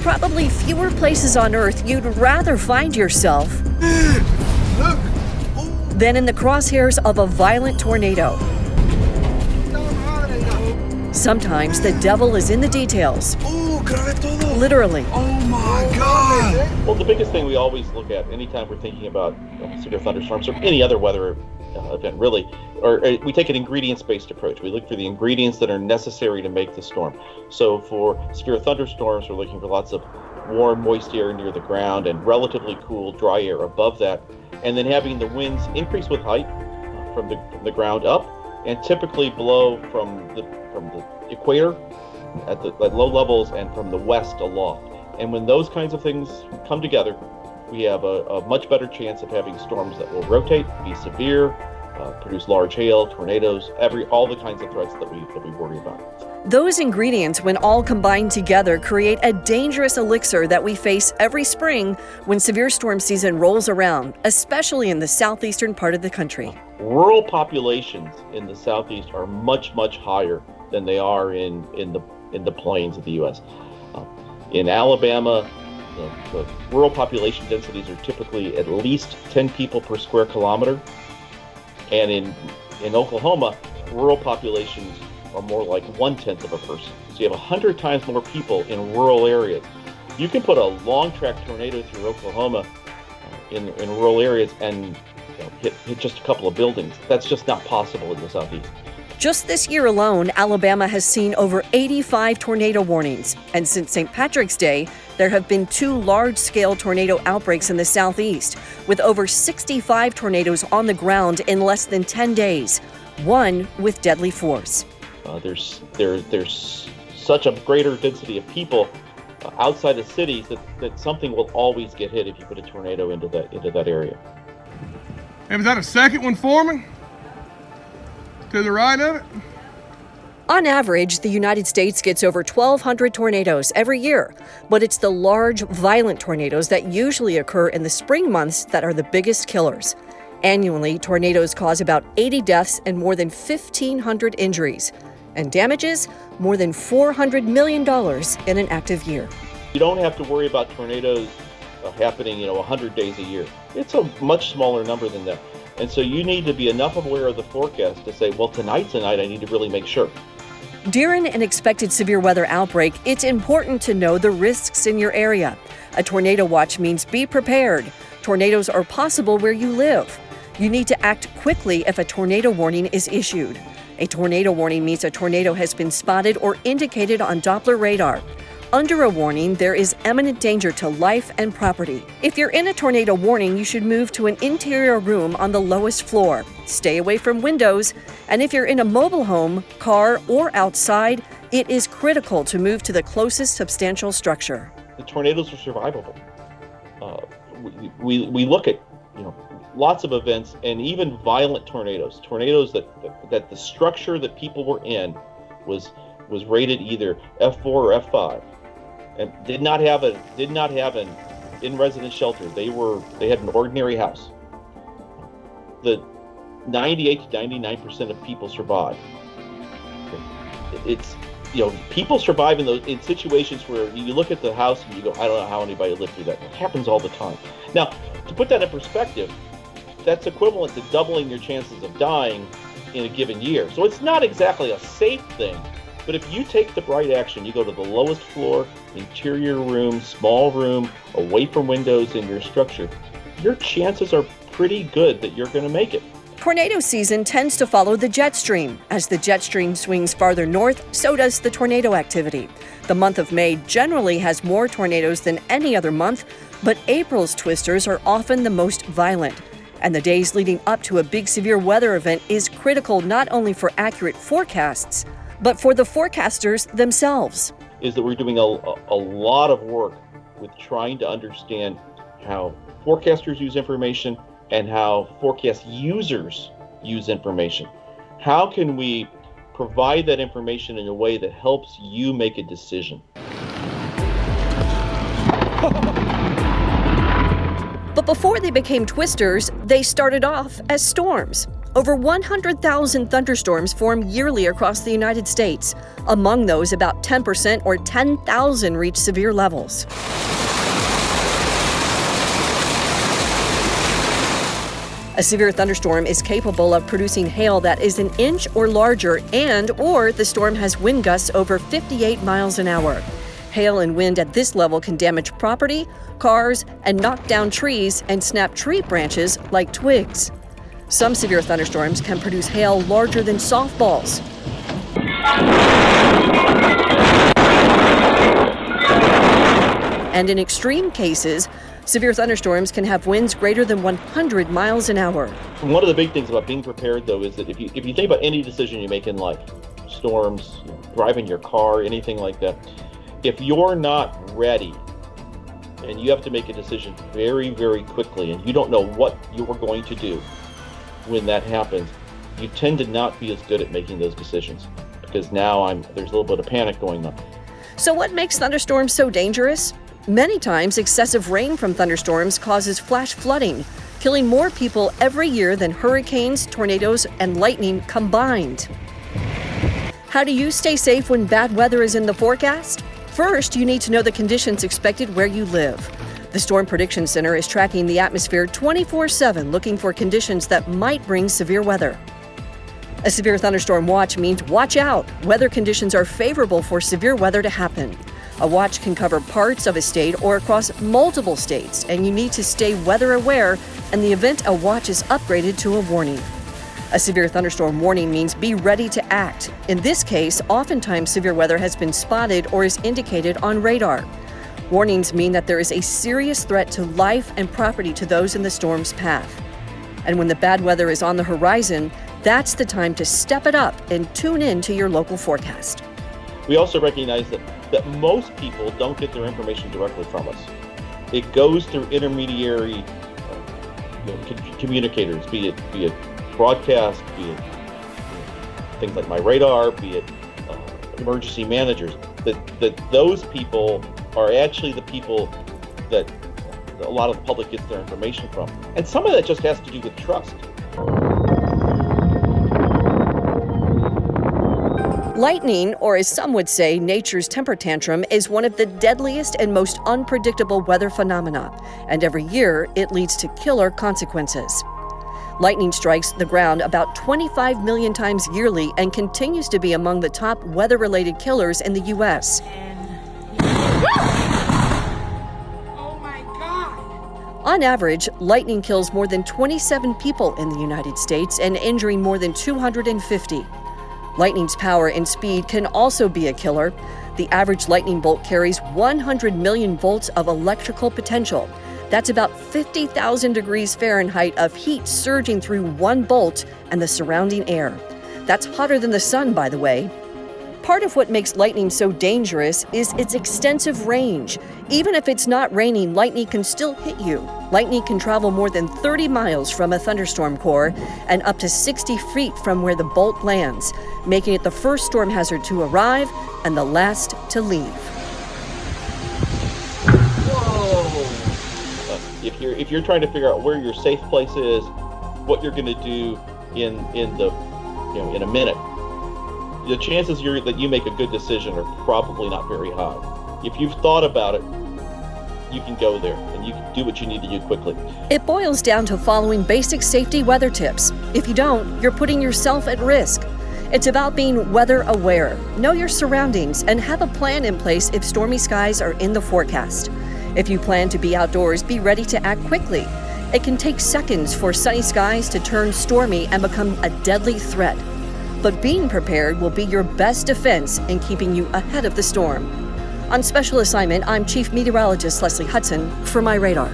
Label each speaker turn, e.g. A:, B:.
A: probably fewer places on Earth you'd rather find yourself than in the crosshairs of a violent tornado. Sometimes the devil is in the details. Literally.
B: Oh my God!
C: Well, the biggest thing we always look at anytime we're thinking about severe thunderstorms or any other weather event, really, or we take an ingredients-based approach. We look for the ingredients that are necessary to make the storm. So for severe thunderstorms, we're looking for lots of warm, moist air near the ground and relatively cool, dry air above that, and then having the winds increase with height from the ground up, and typically blow from the equator at low levels and from the west aloft. And when those kinds of things come together, we have a much better chance of having storms that will rotate, be severe, produce large hail, tornadoes, all the kinds of threats that we worry about.
A: Those ingredients, when all combined together, create a dangerous elixir that we face every spring when severe storm season rolls around, especially in the southeastern part of the country.
C: Rural populations in the southeast are much, much higher than they are in the plains of the U.S. In Alabama, the rural population densities are typically at least 10 people per square kilometer. And in Oklahoma, rural populations are more like 1/10 of a person. So you have 100 times more people in rural areas. You can put a long track tornado through Oklahoma in rural areas and hit just a couple of buildings. That's just not possible in the southeast.
A: Just this year alone, Alabama has seen over 85 tornado warnings. And since St. Patrick's Day, there have been 2 large-scale tornado outbreaks in the southeast, with over 65 tornadoes on the ground in less than 10 days, one with deadly force.
C: There's such a greater density of people outside of cities that something will always get hit if you put a tornado into that area.
B: Hey, was that a second one forming? To the right of it?
A: On average, the United States gets over 1,200 tornadoes every year, but it's the large, violent tornadoes that usually occur in the spring months that are the biggest killers. Annually, tornadoes cause about 80 deaths and more than 1,500 injuries, and damages more than $400 million in an active year.
C: You don't have to worry about tornadoes happening, 100 days a year. It's a much smaller number than that. And so you need to be enough aware of the forecast to say, well, tonight's the night I need to really make sure.
A: During an expected severe weather outbreak, it's important to know the risks in your area. A tornado watch means be prepared. Tornadoes are possible where you live. You need to act quickly if a tornado warning is issued. A tornado warning means a tornado has been spotted or indicated on Doppler radar. Under a warning, there is imminent danger to life and property. If you're in a tornado warning, you should move to an interior room on the lowest floor. Stay away from windows. And if you're in a mobile home, car, or outside, it is critical to move to the closest substantial structure.
C: The tornadoes are survivable. We look at lots of events, and even violent tornadoes that the structure that people were in was rated either F4 or F5. And did not have an in-residence shelter. They had an ordinary house. The 98 to 99% of people survive. It's people survive in situations where you look at the house and you go, I don't know how anybody lived through that. It happens all the time. Now, to put that in perspective, that's equivalent to doubling your chances of dying in a given year. So it's not exactly a safe thing. But if you take the right action, you go to the lowest floor, interior room, small room, away from windows in your structure, your chances are pretty good that you're going to make it.
A: Tornado season tends to follow the jet stream. As the jet stream swings farther north, so does the tornado activity. The month of May generally has more tornadoes than any other month, but April's twisters are often the most violent. And the days leading up to a big severe weather event is critical not only for accurate forecasts, but for the forecasters themselves.
C: Is that we're doing a lot of work with trying to understand how forecasters use information and how forecast users use information. How can we provide that information in a way that helps you make a decision?
A: But before they became twisters, they started off as storms. Over 100,000 thunderstorms form yearly across the United States. Among those, about 10% or 10,000 reach severe levels. A severe thunderstorm is capable of producing hail that is an inch or larger, or the storm has wind gusts over 58 miles an hour. Hail and wind at this level can damage property, cars, and knock down trees and snap tree branches like twigs. Some severe thunderstorms can produce hail larger than softballs. And in extreme cases, severe thunderstorms can have winds greater than 100 miles an hour.
C: One of the big things about being prepared, though, is that if you think about any decision you make in life, storms, driving your car, anything like that, if you're not ready and you have to make a decision very, very quickly and you don't know what you're going to do when that happens, you tend to not be as good at making those decisions because now there's a little bit of panic going on.
A: So what makes thunderstorms so dangerous? Many times, excessive rain from thunderstorms causes flash flooding, killing more people every year than hurricanes, tornadoes, and lightning combined. How do you stay safe when bad weather is in the forecast? First, you need to know the conditions expected where you live. The Storm Prediction Center is tracking the atmosphere 24/7, looking for conditions that might bring severe weather. A severe thunderstorm watch means watch out. Weather conditions are favorable for severe weather to happen. A watch can cover parts of a state or across multiple states, and you need to stay weather aware in the event a watch is upgraded to a warning. A severe thunderstorm warning means be ready to act. In this case, oftentimes severe weather has been spotted or is indicated on radar. Warnings mean that there is a serious threat to life and property to those in the storm's path. And when the bad weather is on the horizon, that's the time to step it up and tune in to your local forecast.
C: We also recognize that most people don't get their information directly from us. It goes through intermediary communicators, be it broadcast, be it things like my radar, be it emergency managers. That those people are actually the people that a lot of the public gets their information from. And some of that just has to do with trust.
A: Lightning, or as some would say, nature's temper tantrum, is one of the deadliest and most unpredictable weather phenomena, and every year it leads to killer consequences. Lightning strikes the ground about 25 million times yearly and continues to be among the top weather-related killers in the U.S.
D: Oh my God!
A: On average, lightning kills more than 27 people in the United States and injuring more than 250. Lightning's power and speed can also be a killer. The average lightning bolt carries 100 million volts of electrical potential. That's about 50,000 degrees Fahrenheit of heat surging through one bolt and the surrounding air. That's hotter than the sun, by the way. Part of what makes lightning so dangerous is its extensive range. Even if it's not raining, lightning can still hit you. Lightning can travel more than 30 miles from a thunderstorm core and up to 60 feet from where the bolt lands, making it the first storm hazard to arrive and the last to leave.
C: Whoa! If you're trying to figure out where your safe place is, what you're going to do in a minute, the chances that you make a good decision are probably not very high. If you've thought about it, you can go there and you can do what you need to do quickly.
A: It boils down to following basic safety weather tips. If you don't, you're putting yourself at risk. It's about being weather aware, know your surroundings, and have a plan in place if stormy skies are in the forecast. If you plan to be outdoors, be ready to act quickly. It can take seconds for sunny skies to turn stormy and become a deadly threat. But being prepared will be your best defense in keeping you ahead of the storm. On special assignment, I'm Chief Meteorologist Leslie Hudson for My Radar.